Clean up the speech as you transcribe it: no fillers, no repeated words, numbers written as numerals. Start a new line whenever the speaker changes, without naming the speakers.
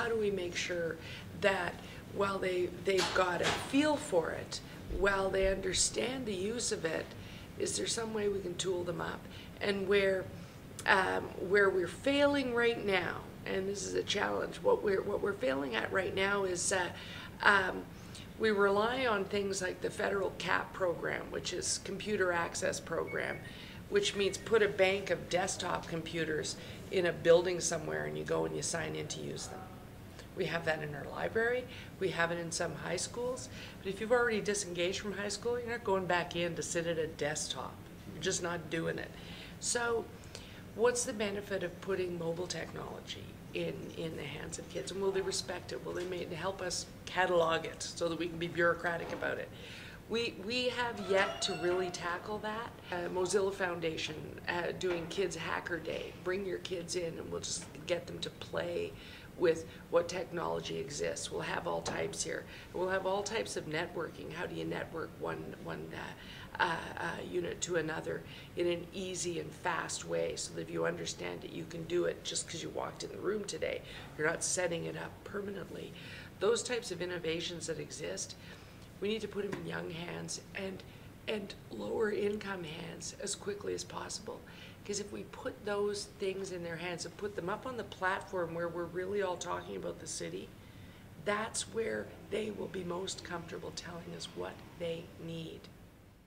how do we make sure that while they've got a feel for it, while they understand the use of it, is there some way we can tool them up? And where we're failing right now, and this is a challenge, what we're failing at right now is we rely on things like the federal CAP program, which is Computer Access Program, which means put a bank of desktop computers in a building somewhere and you go and you sign in to use them. We have that in our library, we have it in some high schools, but if you've already disengaged from high school, you're not going back in to sit at a desktop. You're just not doing it. So what's the benefit of putting mobile technology in the hands of kids? And will they respect it? Will they help us catalog it so that we can be bureaucratic about it? We have yet to really tackle that. Mozilla Foundation doing Kids Hacker Day. Bring your kids in and we'll just get them to play with what technology exists. We'll have all types here. We'll have all types of networking. How do you network one unit to another in an easy and fast way so that if you understand it, you can do it just because you walked in the room today. You're not setting it up permanently. Those types of innovations that exist, we need to put them in young hands and lower income hands as quickly as possible. Because if we put those things in their hands and put them up on the platform where we're really all talking about the city, that's where they will be most comfortable telling us what they need.